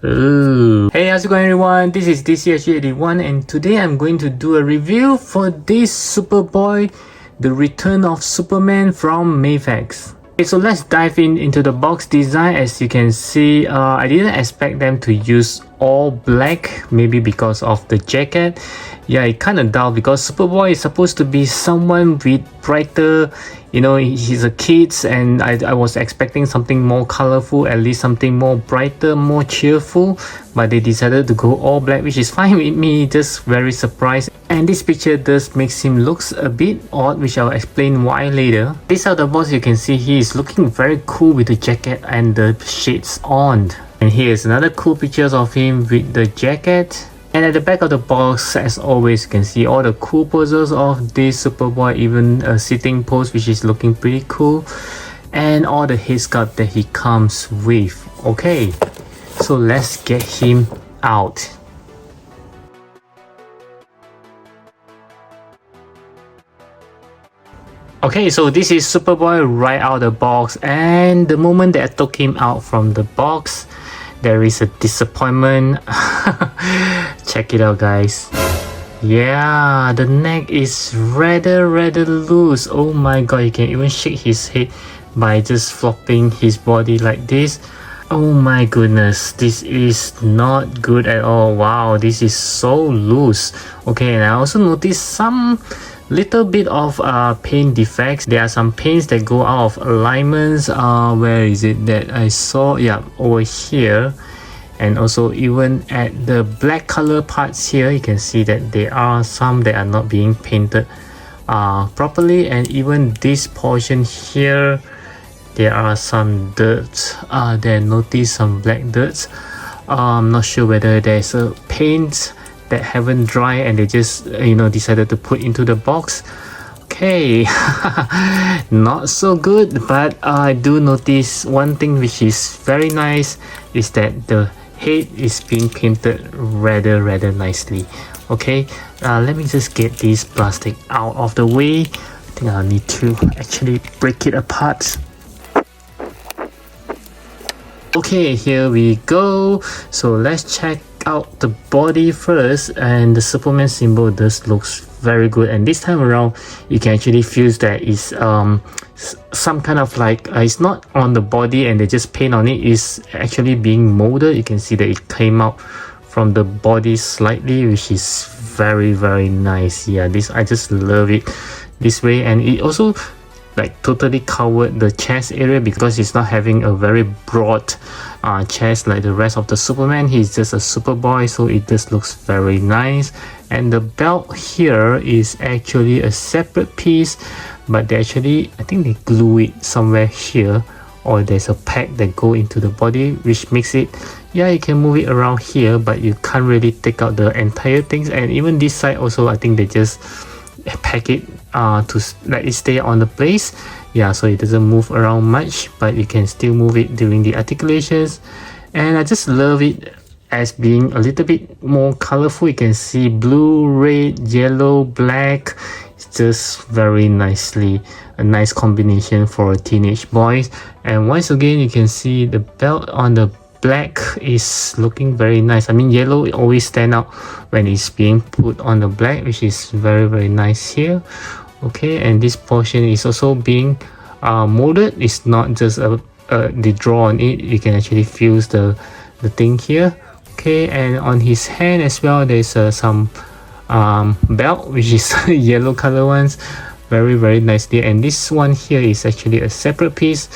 Ooh. Hey, how's it going everyone? This is DCSG81 and today I'm going to do a review for this Superboy, the Return of Superman from Mayfax. Okay, so let's dive into the box design. As you can see, I didn't expect them to use all black, maybe because of the jacket. Yeah, it kind of dull because Superboy is supposed to be someone with brighter, you know, he's a kid, and I was expecting something more colorful, at least something more brighter, more cheerful, but they decided to go all black, which is fine with me, just very surprised. And this picture does makes him looks a bit odd, which I'll explain why later. This other boss, you can see he is looking very cool with the jacket and the shades on. And here's another cool pictures of him with the jacket. And at the back of the box, as always, you can see all the cool poses of this Superboy, even a sitting pose which is looking pretty cool, and all the head sculpt that he comes with. Okay, so let's get him out. Okay, so this is Superboy right out of the box, and the moment that I took him out from the box, there is a disappointment. Check it out, guys. Yeah, the neck is rather loose. Oh my god, you can even shake his head by just flopping his body like this. Oh my goodness, this is not good at all. Wow, this is so loose. Okay, and I also noticed some little bit of paint defects. There are some paints that go out of alignments. Where is it that I saw? Yeah, over here. And also even at the black color parts here, you can see that there are some that are not being painted properly. And even this portion here, there are some dirt. There notice some black dirt. I'm not sure whether there's a paint that haven't dried and they just decided to put into the box. Okay, not so good, but I do notice one thing which is very nice is that the head is being painted rather nicely. Okay, let me just get this plastic out of the way. I think I'll need to actually break it apart. Okay, here we go. So let's check out the body first, and the Superman symbol does looks very good, and this time around you can actually feel that it's some kind of like it's not on the body and they just paint on it, is actually being molded. You can see that it came out from the body slightly, which is very nice. Yeah, this I just love it this way. And it also like totally covered the chest area because it's not having a very broad chest like the rest of the Superman. He's just a Superboy, so it just looks very nice. And the belt here is actually a separate piece, but they actually, I think they glue it somewhere here, or there's a pack that go into the body, which makes it, yeah, you can move it around here, but you can't really take out the entire things. And even this side also, I think they just pack it to let it stay on the place. Yeah, so it doesn't move around much, but you can still move it during the articulations. And I just love it as being a little bit more colorful. You can see blue, red, yellow, black. It's just very nicely a nice combination for teenage boys. And once again, you can see the belt on the black is looking very nice. I mean, yellow always stand out when it's being put on the black, which is very nice here. Okay, and this portion is also being molded. It's not just the draw on it. You can actually feel the thing here. Okay, and on his hand as well, there's some belt, which is yellow color ones, very nicely. And this one here is actually a separate piece,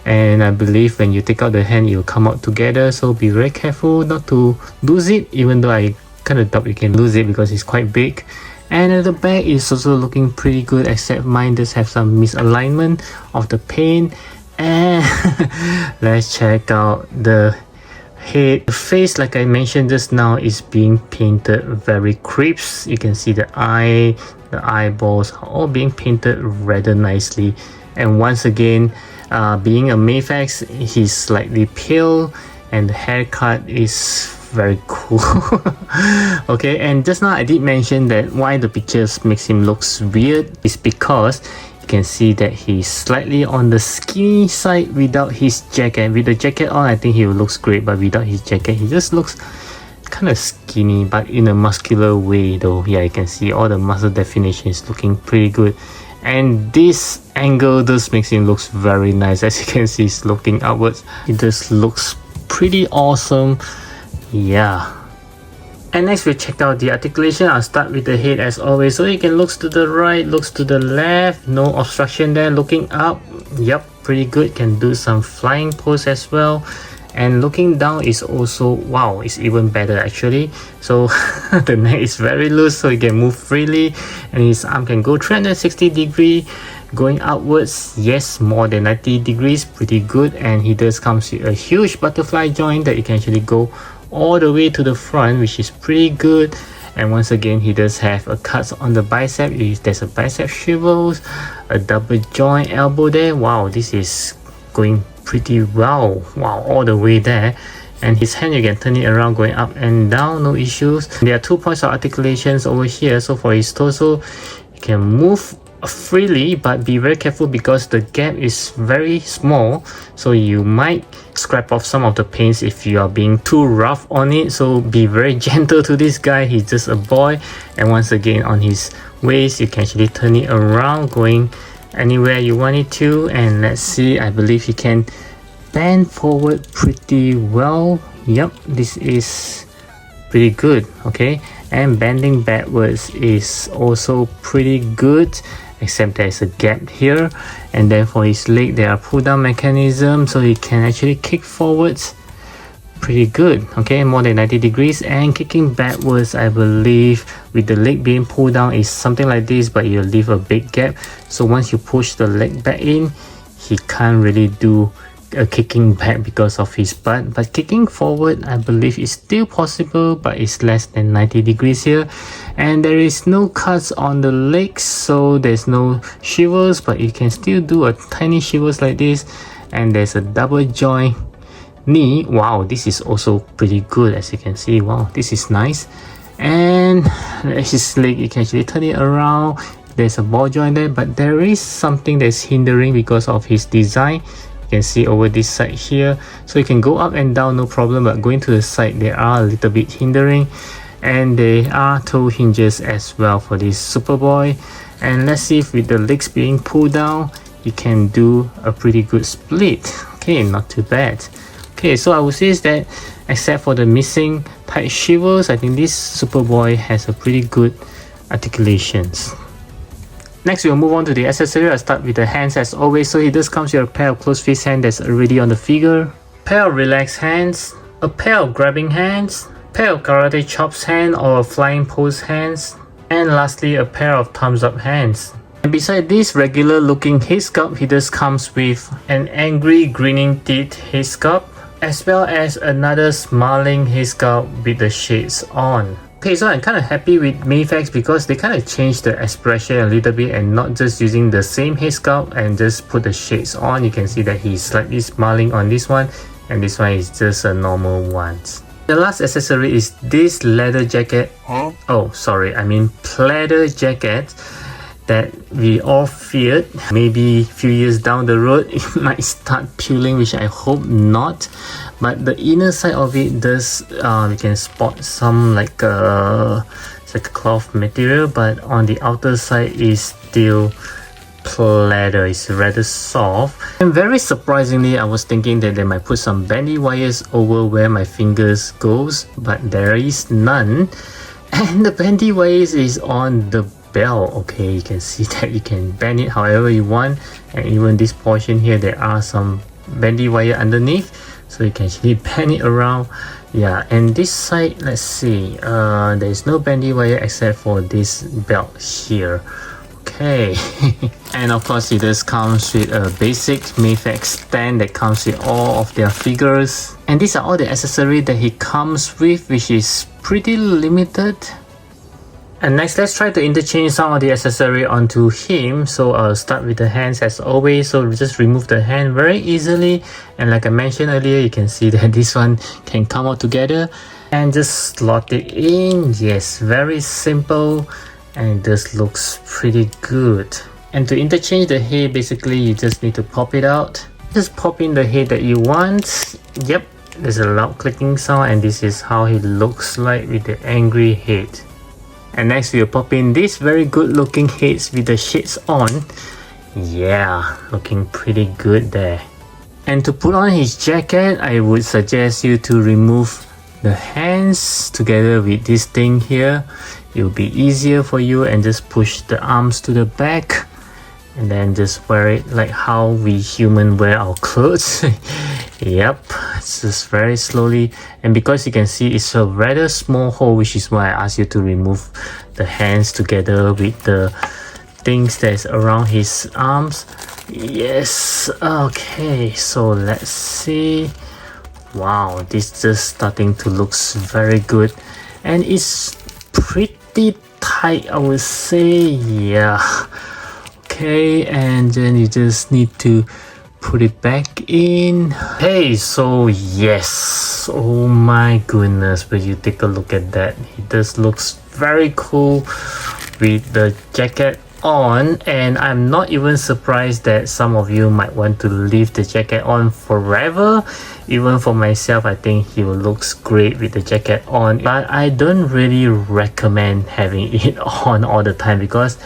and I believe when you take out the hand, it will come out together, so be very careful not to lose it, even though I kind of doubt you can lose it because it's quite big. And at the back is also looking pretty good, except mine does have some misalignment of the paint. And let's check out the head. The face, like I mentioned just now, is being painted very crisp. You can see the eye, the eyeballs are all being painted rather nicely. And once again, being a Mayfax, he's slightly pale, and the haircut is very cool. Okay, and just now I did mention that why the pictures makes him looks weird is because can see that he's slightly on the skinny side without his jacket. With the jacket on, I think he looks great, but without his jacket, he just looks kind of skinny, but in a muscular way though. Yeah, you can see all the muscle definition is looking pretty good, and this angle just makes him look very nice. As you can see, he's looking upwards. It just looks pretty awesome. Yeah. And next we'll check out the articulation. I'll start with the head as always. So you can look to the right, looks to the left, no obstruction there. Looking up, yep, pretty good. Can do some flying pose as well. And looking down is also, wow, it's even better actually. So the neck is very loose, so he can move freely, and his arm can go 360 degree. Going upwards, yes, more than 90 degrees, pretty good. And he does comes with a huge butterfly joint that you can actually go all the way to the front, which is pretty good. And once again, he does have a cut on the bicep. There's a bicep shrivels, a double joint elbow there. Wow, this is going pretty well. Wow, all the way there. And his hand, you can turn it around going up and down, no issues. There are 2 points of articulations over here. So for his torso, you can move freely, but be very careful because the gap is very small, so you might scrape off some of the paints if you are being too rough on it. So be very gentle to this guy. He's just a boy. And once again, on his waist, you can actually turn it around going anywhere you want it to. And let's see, I believe he can bend forward pretty well. Yep, this is pretty good. Okay, and bending backwards is also pretty good, except there's a gap here. And then for his leg, there are pull down mechanisms, so he can actually kick forwards pretty good. Okay, more than 90 degrees. And kicking backwards, I believe with the leg being pulled down is something like this, but you leave a big gap, so once you push the leg back in, he can't really do a kicking back because of his butt. But kicking forward, I believe is still possible, but it's less than 90 degrees here. And there is no cuts on the legs, so there's no shivers, but you can still do a tiny shivers like this. And there's a double joint knee. Wow, this is also pretty good, as you can see. Wow, this is nice. And his leg, you can actually turn it around. There's a ball joint there, but there is something that's hindering because of his design. You can see over this side here, so you can go up and down no problem, but going to the side, they are a little bit hindering. And there are toe hinges as well for this Superboy. And let's see if with the legs being pulled down, you can do a pretty good split. Okay, not too bad. Okay, so I would say is that except for the missing tight shivers, I think this Superboy has a pretty good articulations. Next, we'll move on to the accessory. I'll start with the hands as always. So he does comes with a pair of closed fist hand that's already on the figure, pair of relaxed hands, a pair of grabbing hands, pair of karate chops hand or flying pose hands, and lastly a pair of thumbs up hands. And beside this regular looking head sculpt, he does comes with an angry grinning teeth head sculpt, as well as another smiling head sculpt with the shades on. Okay, so I'm kind of happy with Mayfax because they kind of changed the expression a little bit and not just using the same head sculpt and just put the shades on. You can see that he's slightly smiling on this one, and this one is just a normal one. The last accessory is this leather jacket. Oh, sorry, I mean pleather jacket that we all feared. Maybe a few years down the road, it might start peeling, which I hope not. But the inner side of it does, you can spot some like it's like a cloth material, but on the outer side is still pleather. It's rather soft. And very surprisingly, I was thinking that they might put some bendy wires over where my fingers goes, but there is none. And the bendy wires is on the belt. Okay, you can see that you can bend it however you want, and even this portion here, there are some bendy wire underneath, so you can actually bend it around. Yeah, and this side, let's see, there's no bendy wire except for this belt here. Okay. And of course, it just comes with a basic Mayfax stand that comes with all of their figures. And these are all the accessories that he comes with, which is pretty limited. And next, let's try to interchange some of the accessory onto him. So I'll start with the hands as always. So just remove the hand very easily. And like I mentioned earlier, you can see that this one can come out together. And just slot it in. Yes, very simple. And this looks pretty good. And to interchange the head, basically you just need to pop it out. Just pop in the head that you want. Yep, there's a loud clicking sound, and this is how he looks like with the angry head. And next we'll pop in these very good looking heads with the shades on. Yeah, looking pretty good there. And to put on his jacket, I would suggest you to remove the hands together with this thing here. It will be easier for you, and just push the arms to the back. And then just wear it like how we human wear our clothes. Yep, it's just very slowly. And because you can see it's a rather small hole, which is why I asked you to remove the hands together with the things that's around his arms. Yes, okay, so let's see. Wow, this just starting to look very good, and it's pretty tight, I would say. Yeah, okay, and then you just need to put it back in. Hey, so yes, oh my goodness, but you take a look at that, it just looks very cool with the jacket on. And I'm not even surprised that some of you might want to leave the jacket on forever. Even for myself, I think he looks great with the jacket on, but I don't really recommend having it on all the time, because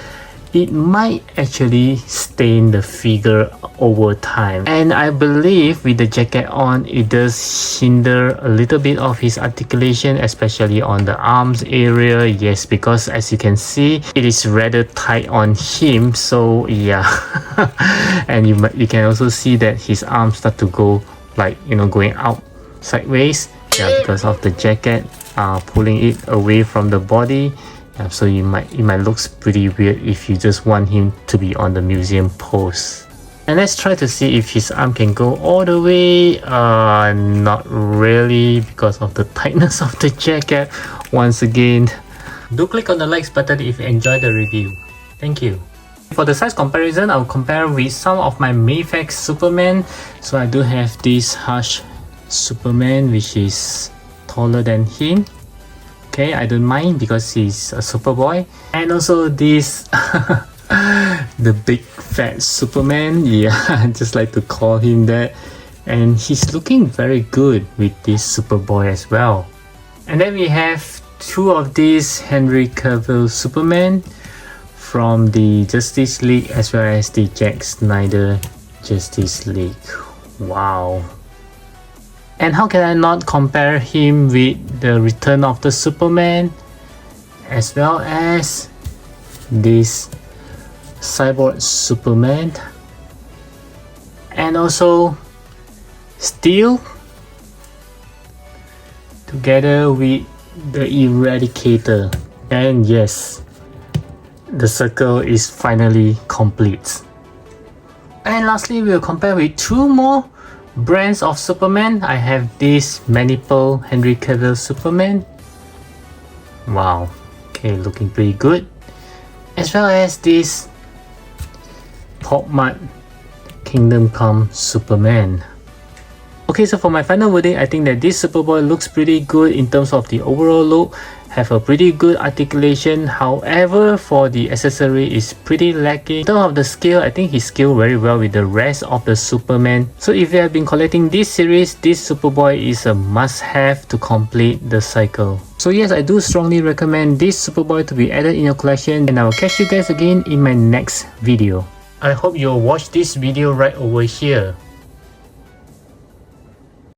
it might actually stain the figure over time. And I believe with the jacket on, it does hinder a little bit of his articulation, especially on the arms area. Yes, because as you can see, it is rather tight on him. So yeah, and you can also see that his arms start to go like, you know, going out sideways. Yeah, because of the jacket pulling it away from the body. So it might look pretty weird if you just want him to be on the museum pose. And let's try to see if his arm can go all the way. Not really, because of the tightness of the jacket. Once again, do click on the likes button if you enjoyed the review. Thank you. For the size comparison, I'll compare with some of my Mayfax Superman. So I do have this Hush Superman, which is taller than him. Okay, I don't mind because he's a Superboy. And also this the big fat Superman. Yeah, I just like to call him that. And he's looking very good with this Superboy as well. And then we have two of these Henry Cavill Superman from the Justice League, as well as the Zack Snyder Justice League. Wow. And how can I not compare him with the Return of the Superman, as well as this Cyborg Superman, and also Steel, together with the Eradicator. And yes, the circle is finally complete. And lastly, we'll compare with two more brands of Superman. I have this Maniple Henry Cavill Superman. Wow, okay, looking pretty good. As well as this Pop Mart Kingdom Come Superman. Okay, so for my final verdict, I think that this Superboy looks pretty good in terms of the overall look. Have a pretty good articulation. However, for the accessory is pretty lacking. In terms of the scale, I think he scaled very well with the rest of the Superman. So if you have been collecting this series, this Superboy is a must-have to complete the cycle. So yes, I do strongly recommend this Superboy to be added in your collection, and I will catch you guys again in my next video. I hope you'll watch this video right over here.